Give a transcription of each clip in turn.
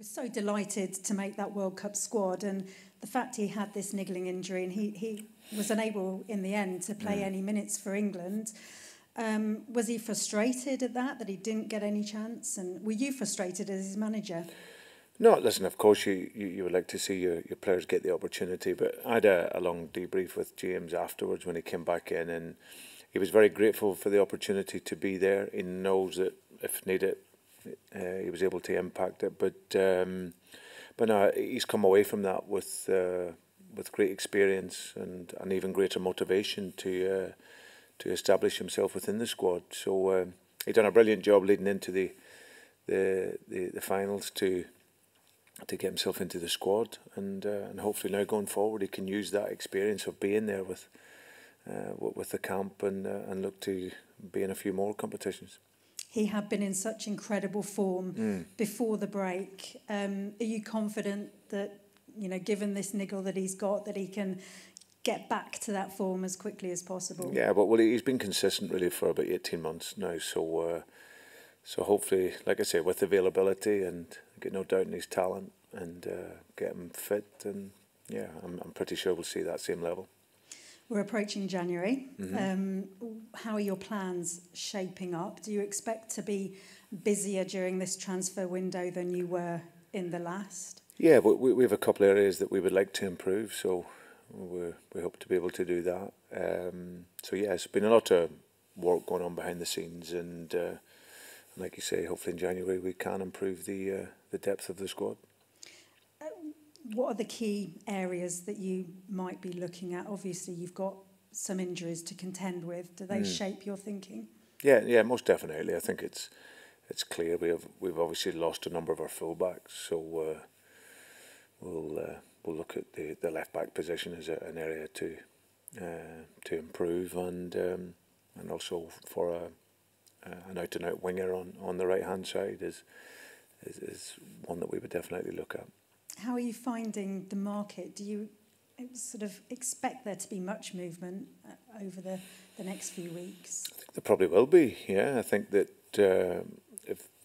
was so delighted to make that World Cup squad, and the fact he had this niggling injury and he was unable in the end to play any minutes for England. Was he frustrated at that he didn't get any chance? And were you frustrated as his manager? No, listen, of course you would like to see your players get the opportunity, but I had a long debrief with James afterwards when he came back in, and he was very grateful for the opportunity to be there. He knows that if needed, he was able to impact it, but no, he's come away from that with great experience and even greater motivation to establish himself within the squad. So he done a brilliant job leading into the finals to get himself into the squad, and hopefully now going forward he can use that experience of being there with the camp and look to be in a few more competitions. He had been in such incredible form before the break. Are you confident that, given this niggle that he's got, that he can get back to that form as quickly as possible? Yeah, but he's been consistent really for about 18 months now, so hopefully, like I say, with availability and get no doubt in his talent and get him fit, and yeah, I'm pretty sure we'll see that same level. We're approaching January. How are your plans shaping up? Do you expect to be busier during this transfer window than you were in the last? Yeah, but we have a couple of areas that we would like to improve, so we hope to be able to do that. So yeah, it's been a lot of work going on behind the scenes, and like you say, hopefully in January we can improve the depth of the squad. What are the key areas that you might be looking at? Obviously, you've got some injuries to contend with. Do they shape your thinking? Yeah, most definitely. I think it's clear we've obviously lost a number of our fullbacks, so we'll look at the left back position as an area to improve, and also for an out and out winger on the right hand side is one that we would definitely look at. How are you finding the market? Do you sort of expect there to be much movement over the next few weeks? I think there probably will be, yeah. I think that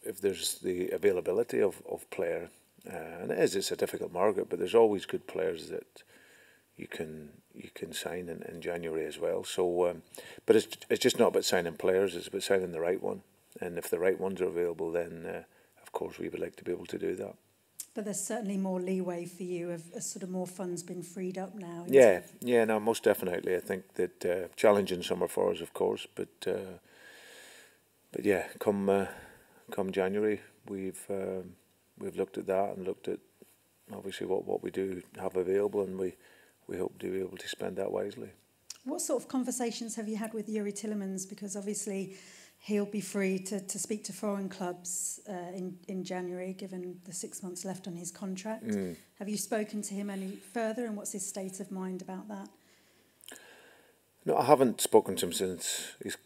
if there's the availability of player, and it's a difficult market, but there's always good players that you can sign in January as well. So, but it's just not about signing players, it's about signing the right one. And if the right ones are available, then of course we would like to be able to do that. But there's certainly more leeway for you as sort of more funds been freed up now. Yeah, no, most definitely. I think that challenging summer for us, of course, but yeah, come January, we've looked at that and looked at obviously what we do have available, and we hope to be able to spend that wisely. What sort of conversations have you had with Youri Tielemans? Because obviously he'll be free to speak to foreign clubs in January, given the 6 months left on his contract. Have you spoken to him any further, and what's his state of mind about that? No, I haven't spoken to him since he's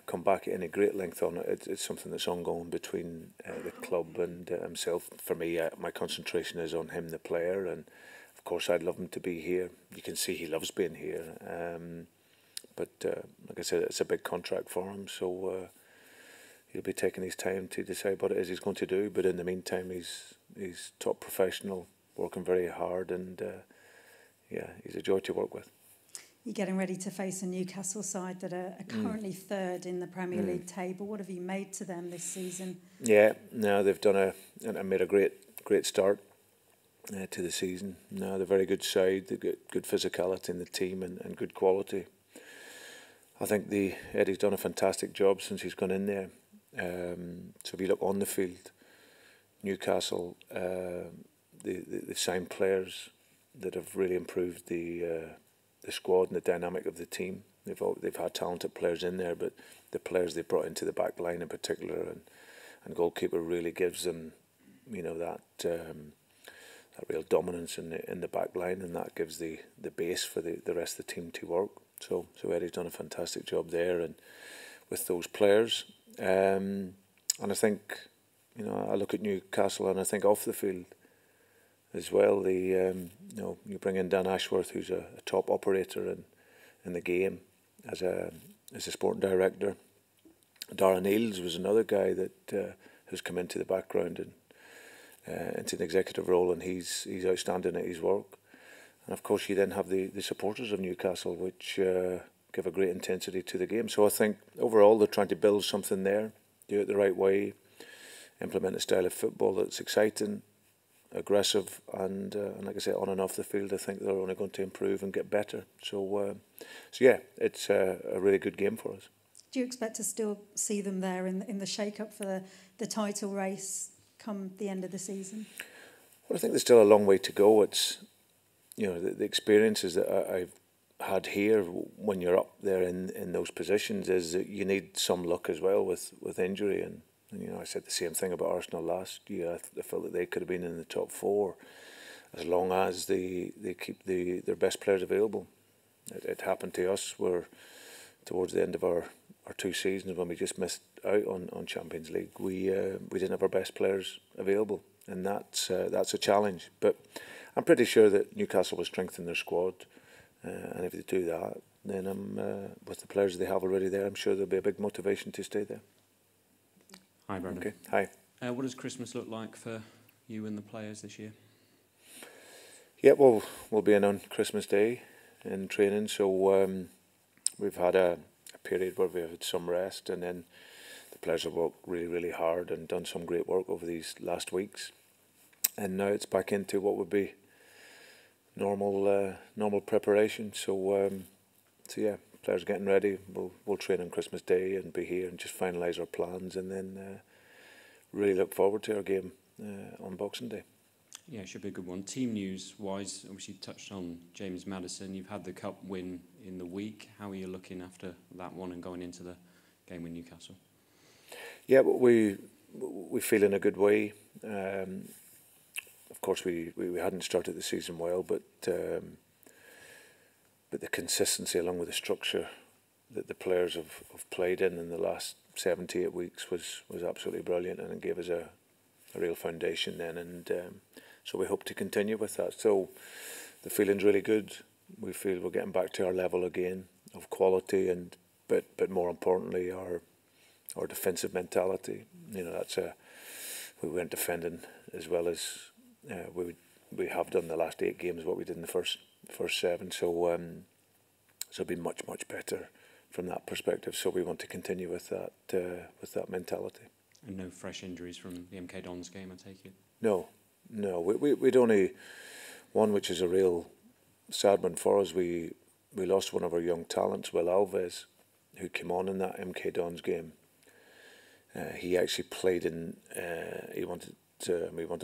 come back at any great length on it. It's something that's ongoing between the club and himself. For me, my concentration is on him, the player, and of course I'd love him to be here. You can see he loves being here. But like I said, it's a big contract for him, so he'll be taking his time to decide what it is he's going to do. But in the meantime, he's top professional, working very hard, and yeah, he's a joy to work with. You're getting ready to face a Newcastle side that are currently third in the Premier League table. What have you made to them this season? Yeah, no, they've done made a great start to the season. No, they're a very good side. They've got good physicality in the team and good quality. I think Eddie's done a fantastic job since he's gone in there. So if you look on the field, Newcastle, they've signed players that have really improved the squad and the dynamic of the team. They've had talented players in there, but the players they brought into the back line in particular and goalkeeper really gives them, that real dominance in the back line, and that gives the base for the rest of the team to work. So Eddie's done a fantastic job there and with those players. And I think, I look at Newcastle and I think off the field as well. You bring in Dan Ashworth, who's a top operator in the game as a sporting director. Darren Eales was another guy that has come into the background into an executive role, and he's outstanding at his work. And of course, you then have the supporters of Newcastle, which give a great intensity to the game. So I think overall they're trying to build something there, do it the right way, implement a style of football that's exciting, aggressive, and like I say, on and off the field, I think they're only going to improve and get better. So yeah, it's a really good game for us. Do you expect to still see them there in the shake-up for the title race come the end of the season? Well, I think there's still a long way to go. It's, you know, the experiences that I've had here when you're up there in those positions is that you need some luck as well with injury. And you know, I said the same thing about Arsenal last year. I felt that they could have been in the top four as long as they keep their best players available. It happened to us where towards the end of our 2 seasons when we just missed out on Champions League, we didn't have our best players available, and that's a challenge. But I'm pretty sure that Newcastle will strengthen their squad, and if they do that, then with the players they have already there, I'm sure there'll be a big motivation to stay there. Hi, Brandon. Okay. Hi. What does Christmas look like for you and the players this year? Yeah, well, we'll be in on Christmas Day in training, so we've had a period where we've had some rest, and then the players have worked really, really hard and done some great work over these last weeks. And now it's back into what would be normal preparation. So yeah, players getting ready. We'll train on Christmas Day and be here and just finalise our plans, and then really look forward to our game on Boxing Day. Yeah, it should be a good one. Team news wise, obviously you touched on James Maddison. You've had the cup win in the week. How are you looking after that one and going into the game with Newcastle? Yeah, we feel in a good way. Of course, we hadn't started the season well, but the consistency along with the structure that the players have played in the last 7 to 8 weeks was absolutely brilliant, and it gave us a real foundation then, and so we hope to continue with that. So the feeling's really good. We feel we're getting back to our level again of quality, and but more importantly our defensive mentality. You know, we weren't defending as well as we have done the last 8 games, what we did in the first 7. So it'll be much better from that perspective. So we want to continue with that mentality. And no fresh injuries from the MK Dons game, I take it? No. We'd only one, which is a real sad one for us. We lost one of our young talents, Will Alves, who came on in that MK Dons game. He actually played in. We wanted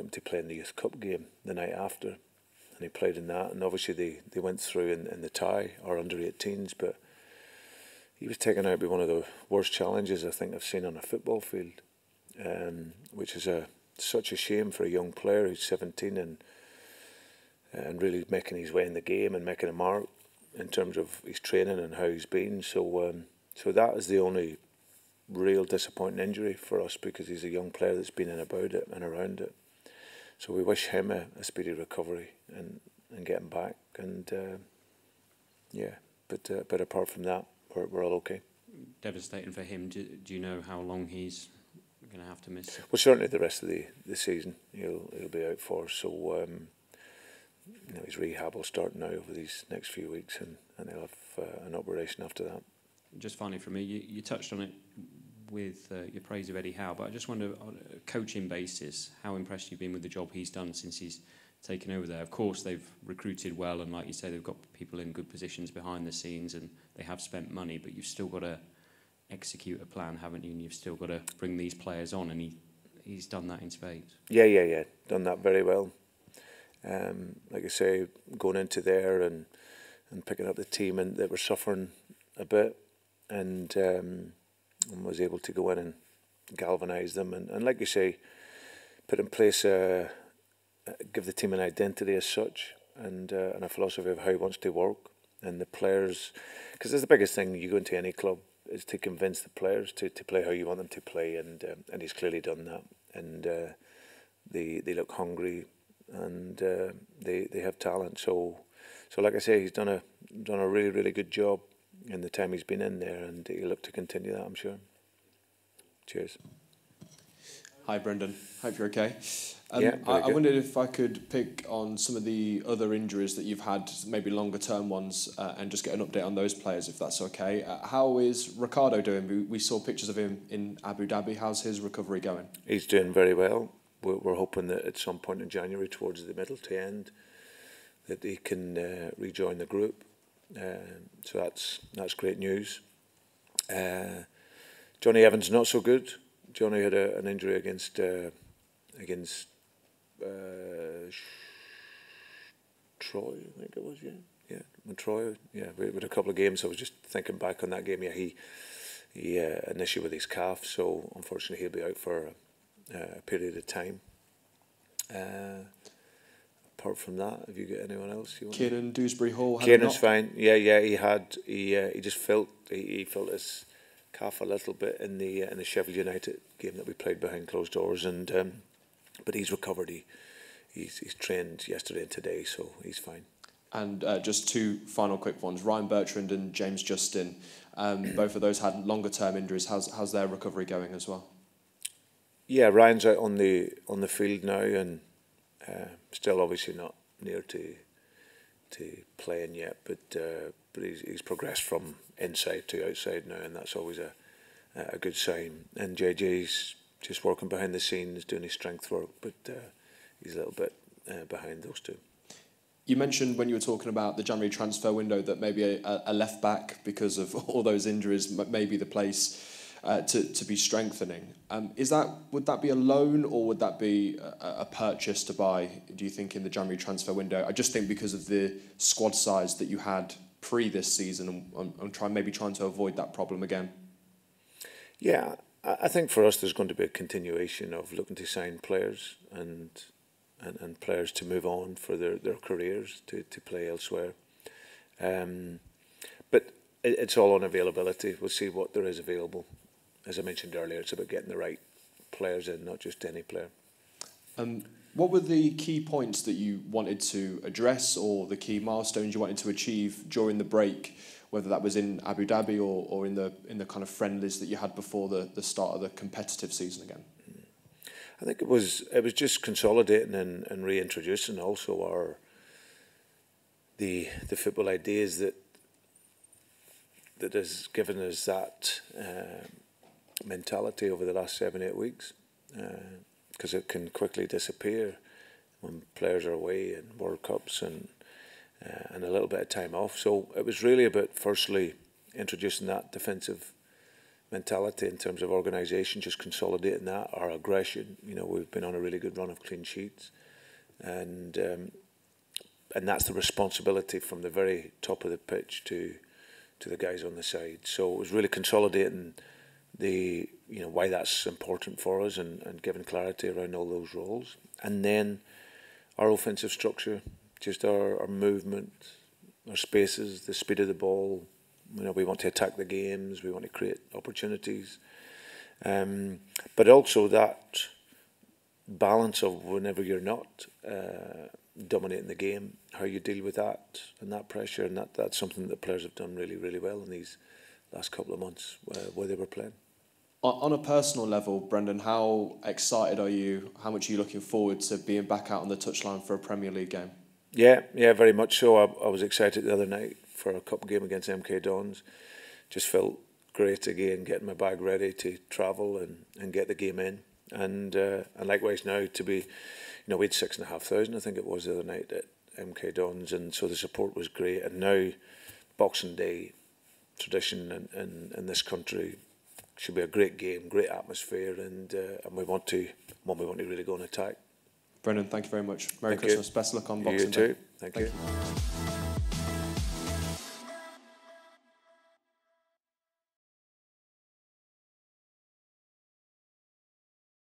him to play in the Youth Cup game the night after, and he played in that. And obviously they went through in the tie, or under 18s, but he was taken out by one of the worst challenges I think I've seen on a football field, which is such a shame for a young player who's 17 and really making his way in the game and making a mark in terms of his training and how he's been. So that is the only real disappointing injury for us, because he's a young player that's been in about it and around it. So we wish him a speedy recovery and getting back. And but apart from that, we're all okay. Devastating for him. Do you know how long he's going to have to miss? Well, certainly the rest of the season he'll be out for. So his rehab will start now over these next few weeks, and he'll have an operation after that. Just finally from me, you touched on it with your praise of Eddie Howe, but I just wonder, on a coaching basis, how impressed you've been with the job he's done since he's taken over there. Of course, they've recruited well, and like you say, they've got people in good positions behind the scenes, and they have spent money, but you've still got to execute a plan, haven't you? And you've still got to bring these players on, and he's done that in spades. Yeah. Done that very well. Like I say, going into there and picking up the team, and they were suffering a bit, and was able to go in and galvanise them, and like you say, put in place give the team an identity as such, and a philosophy of how he wants to work, and the players, because that's the biggest thing you go into any club, is to convince the players to play how you want them to play, and he's clearly done that, and they look hungry, and they have talent. So like I say, he's done a really, really good job in the time he's been in there, and he'll look to continue that, I'm sure. Cheers. Hi, Brendan. Hope you're okay. I wondered if I could pick on some of the other injuries that you've had, maybe longer term ones, and just get an update on those players, if that's okay. How is Ricardo doing? We saw pictures of him in Abu Dhabi. How's his recovery going? He's doing very well. We're hoping that at some point in January, towards the middle to end, that he can rejoin the group. So that's great news. Johnny Evans not so good. Johnny had an injury against Troy, I think it was, with Troy, with a couple of games. I was just thinking back on that game. He had an issue with his calf, so unfortunately he'll be out for a period of time. Apart from that, have you got anyone else you want? Kieran Dewsbury Hall. Kieran's fine. He just felt his calf a little bit in the Sheffield United game that we played behind closed doors, and but he's recovered. He's trained yesterday and today, so he's fine. And just two final quick ones: Ryan Bertrand and James Justin. Both of those had longer term injuries. How's their recovery going as well? Yeah, Ryan's out on the field now, and still obviously not near to playing yet, but he's progressed from inside to outside now, and that's always a good sign. And JJ's just working behind the scenes, doing his strength work, but he's a little bit behind those two. You mentioned when you were talking about the January transfer window that maybe a left back, because of all those injuries, may be the place to be strengthening. Would that be a loan, or would that be a purchase to buy, do you think, in the January transfer window? I just think because of the squad size that you had pre this season, I'm trying to avoid that problem again. Yeah, I think for us there's going to be a continuation of looking to sign players and players to move on for their careers to play elsewhere. But it's all on availability. We'll see what there is available. As I mentioned earlier, it's about getting the right players in, not just any player. What were the key points that you wanted to address, or the key milestones you wanted to achieve during the break, whether that was in Abu Dhabi or in the kind of friendlies that you had before the start of the competitive season again? I think it was just consolidating and reintroducing also the football ideas that has given us that mentality over the last 7-8 weeks, because it can quickly disappear when players are away in World Cups and a little bit of time off. So it was really about firstly introducing that defensive mentality in terms of organisation, just consolidating that, our aggression. We've been on a really good run of clean sheets, and that's the responsibility from the very top of the pitch to the guys on the side. So it was really consolidating why that's important for us and giving clarity around all those roles. And then our offensive structure, just our movement, our spaces, the speed of the ball. We want to attack the games, we want to create opportunities. But also that balance of whenever you're not dominating the game, how you deal with that and that pressure, and that's something that the players have done really, really well in these last couple of months where they were playing. On a personal level, Brendan, how excited are you? How much are you looking forward to being back out on the touchline for a Premier League game? Yeah, very much so. I was excited the other night for a cup game against MK Dons. Just felt great again, getting my bag ready to travel and get the game in. And likewise now to be, we had 6,500, I think it was, the other night at MK Dons, and so the support was great. And now Boxing Day tradition in this country should be a great game, great atmosphere, and we want to really go and attack. Brendan, thank you very much. Merry Christmas. Best of luck on Boxing Day. You too. Thank you.